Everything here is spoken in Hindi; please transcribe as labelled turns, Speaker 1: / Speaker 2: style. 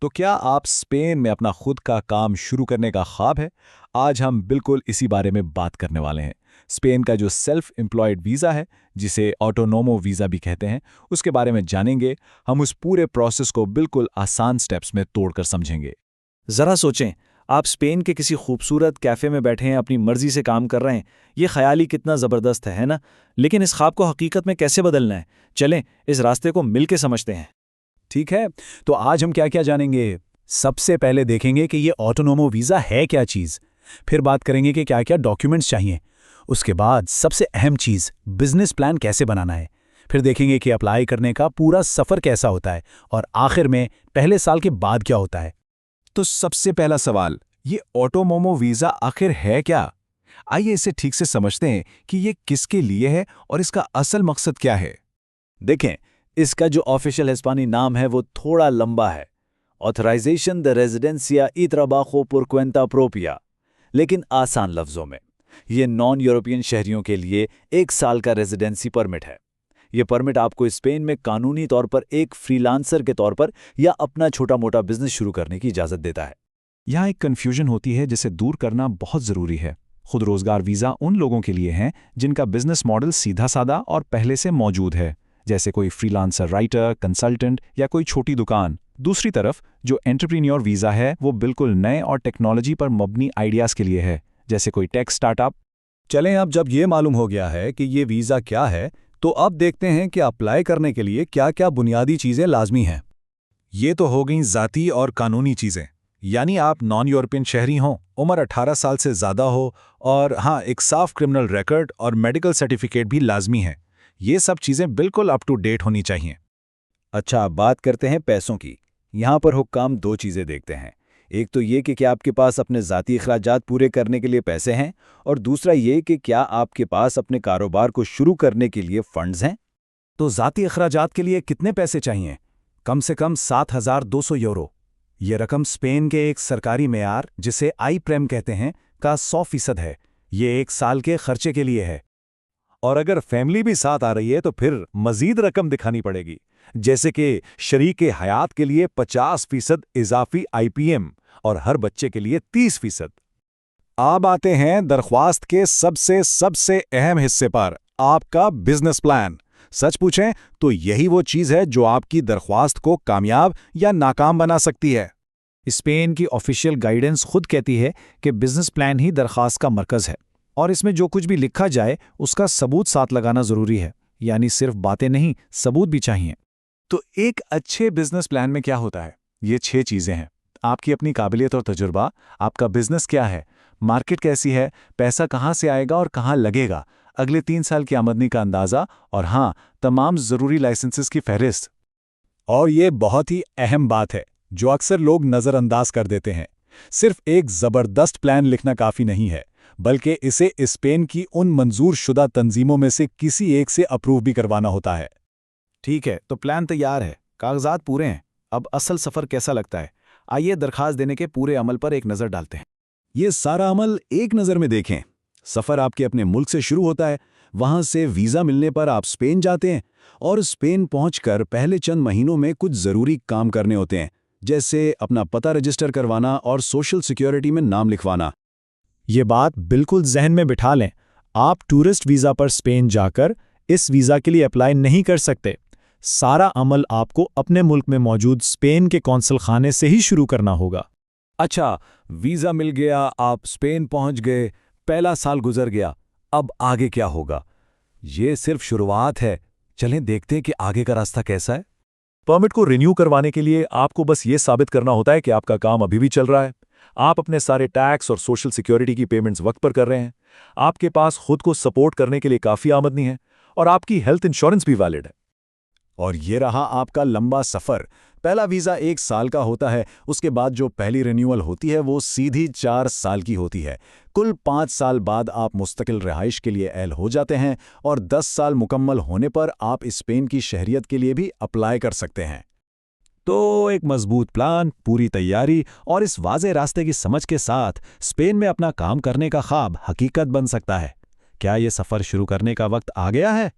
Speaker 1: तो क्या आप स्पेन में अपना खुद का काम शुरू करने का ख्वाब है? आज हम बिल्कुल इसी बारे में बात करने वाले हैं। स्पेन का जो सेल्फ एम्प्लॉयड वीज़ा है, जिसे ऑटोनोमो वीज़ा भी कहते हैं, उसके बारे में जानेंगे। हम उस पूरे प्रोसेस को बिल्कुल आसान स्टेप्स में तोड़कर समझेंगे।
Speaker 2: जरा सोचें, आप स्पेन के किसी खूबसूरत कैफे में बैठे हैं, अपनी मर्जी से काम कर रहे हैं। ये ख्याल ही कितना ज़बरदस्त है ना? लेकिन इस ख्वाब को हकीकत में कैसे बदलना है? चलें, इस रास्ते को मिलके समझते हैं।
Speaker 1: ठीक है, तो आज हम क्या क्या जानेंगे? सबसे पहले देखेंगे कि ये ऑटोनोमो वीज़ा है क्या चीज़। फिर बात करेंगे कि क्या क्या डॉक्यूमेंट्स चाहिए। उसके बाद सबसे अहम चीज़, बिजनेस प्लान कैसे बनाना है। फिर देखेंगे कि अप्लाई करने का पूरा सफ़र कैसा होता है, और आखिर में पहले साल के बाद क्या होता है। तो सबसे पहला सवाल, ये ऑटोनोमो वीज़ा आखिर है क्या? आइए इसे ठीक से समझते हैं कि ये किसके लिए है और इसका असल मकसद क्या है।
Speaker 2: देखें, इसका जो ऑफिशियल हिस्पानी नाम है वो थोड़ा लंबा है। ऑथराइजेशन द रेजिडेंसिया y trabajo por cuenta propia। लेकिन आसान लफ्ज़ों में, ये नॉन यूरोपियन शहरियों के लिए 1 साल का रेजिडेंसी परमिट है। ये परमिट आपको स्पेन में कानूनी तौर पर एक फ्रीलांसर के तौर पर या अपना छोटा मोटा बिजनेस शुरू करने की इजाज़त देता है।
Speaker 1: यहाँ एक कन्फ्यूजन होती है जिसे दूर करना बहुत ज़रूरी है। खुद रोज़गार वीज़ा उन लोगों के लिए हैं जिनका बिजनेस मॉडल सीधा साधा और पहले से मौजूद है, जैसे कोई फ्रीलांसर राइटर, कंसल्टेंट या कोई छोटी दुकान। दूसरी तरफ जो एंटरप्रेन्योर वीज़ा है वो बिल्कुल नए और टेक्नोलॉजी पर मबनी आइडियाज़ के लिए है, जैसे कोई टेक स्टार्टअप। चलें, अब जब ये मालूम हो गया है कि ये वीज़ा क्या है, तो अब देखते हैं कि अप्लाई करने के लिए क्या क्या बुनियादी चीज़ें लाजमी हैं। ये तो हो गई ज़ाती और कानूनी चीज़ें, यानी आप नॉन यूरोपियन शहरी हों, उम्र 18 साल से ज़्यादा हो, और हाँ, एक साफ क्रिमिनल रिकॉर्ड और मेडिकल सर्टिफिकेट भी लाजमी है। ये सब चीज़ें बिल्कुल अप टू डेट होनी चाहिए।
Speaker 2: अच्छा, अब बात करते हैं पैसों की। यहाँ पर हुक्काम दो चीज़ें देखते हैं। एक तो ये कि क्या आपके पास अपने ज़ाती अखराजात पूरे करने के लिए पैसे हैं, और दूसरा ये कि क्या आपके पास अपने कारोबार को शुरू करने के लिए फंड्स हैं।
Speaker 1: तो ज़ाती अखराजात के लिए कितने पैसे चाहिए? कम से कम 7,200 यूरो। ये रकम स्पेन के एक सरकारी मेयार, जिसे आई प्रेम कहते हैं, का 100% है। ये 1 साल के खर्चे के लिए है। और अगर फैमिली भी साथ आ रही है तो फिर मजीद रकम दिखानी पड़ेगी, जैसे कि शरीके हयात के लिए 50% इजाफी आईपीएम और हर बच्चे के लिए 30%। अब आते हैं दरख्वास्त के सबसे सबसे अहम हिस्से पर, आपका बिजनेस प्लान। सच पूछें तो यही वो चीज़ है जो आपकी दरख्वास्त को कामयाब या नाकाम बना सकती है।
Speaker 2: स्पेन की ऑफिशियल गाइडेंस खुद कहती है कि बिजनेस प्लान ही दरख्वास्त का मरकज़ है, और इसमें जो कुछ भी लिखा जाए उसका सबूत साथ लगाना ज़रूरी है। यानी सिर्फ बातें नहीं, सबूत भी चाहिए।
Speaker 1: तो एक अच्छे बिजनेस प्लान में क्या होता है? ये 6 चीज़ें हैं। आपकी अपनी काबिलियत और तजुर्बा, आपका बिजनेस क्या है, मार्केट कैसी है, पैसा कहाँ से आएगा और कहाँ लगेगा, अगले 3 साल की आमदनी का अंदाज़ा, और हाँ, तमाम ज़रूरी लाइसेंसेस की फहरिस्त। और ये बहुत ही अहम बात है जो अक्सर लोग नज़रअंदाज कर देते हैं। सिर्फ एक ज़बरदस्त प्लान लिखना काफ़ी नहीं है, बल्कि इसे स्पेन की उन मंजूर शुदा तंजीमों में से किसी एक से अप्रूव भी करवाना होता है।
Speaker 2: ठीक है, तो प्लान तैयार है, कागजात पूरे हैं। अब असल सफ़र कैसा लगता है? आइए दरखास्त देने के पूरे अमल पर एक नज़र डालते हैं।
Speaker 1: ये सारा अमल एक नज़र में देखें। सफ़र आपके अपने मुल्क से शुरू होता है। वहाँ से वीज़ा मिलने पर आप स्पेन जाते हैं, और स्पेन पहुंचकर पहले चंद महीनों में कुछ ज़रूरी काम करने होते हैं, जैसे अपना पता रजिस्टर करवाना और सोशल सिक्योरिटी में नाम लिखवाना।
Speaker 2: ये बात बिल्कुल जहन में बिठा लें, आप टूरिस्ट वीज़ा पर स्पेन जाकर इस वीज़ा के लिए अप्लाई नहीं कर सकते। सारा अमल आपको अपने मुल्क में मौजूद स्पेन के कौंसल खाने से ही शुरू करना होगा।
Speaker 1: अच्छा, वीज़ा मिल गया, आप स्पेन पहुंच गए, पहला साल गुजर गया, अब आगे क्या होगा? ये सिर्फ शुरुआत है। चलें देखते हैं कि आगे का रास्ता कैसा है। परमिट को रिन्यू करवाने के लिए आपको बस ये साबित करना होता है कि आपका काम अभी भी चल रहा है। आप अपने सारे टैक्स और सोशल सिक्योरिटी की पेमेंट्स वक्त पर कर रहे हैं। आपके पास खुद को सपोर्ट करने के लिए काफ़ी आमदनी है, और आपकी हेल्थ इंश्योरेंस भी वैलिड है। और ये रहा आपका लंबा सफ़र। पहला वीज़ा 1 साल का होता है, उसके बाद जो पहली रिन्यूअल होती है वो सीधी 4 साल की होती है। कुल 5 साल बाद आप मुस्तकिल रिहाइश के लिए अहल हो जाते हैं, और 10 साल मुकम्मल होने पर आप स्पेन की शहरियत के लिए भी अप्लाई कर सकते हैं। तो एक मजबूत प्लान, पूरी तैयारी और इस वाज़े रास्ते की समझ के साथ स्पेन में अपना काम करने का ख्वाब हकीकत बन सकता है। क्या ये सफ़र शुरू करने का वक्त आ गया है?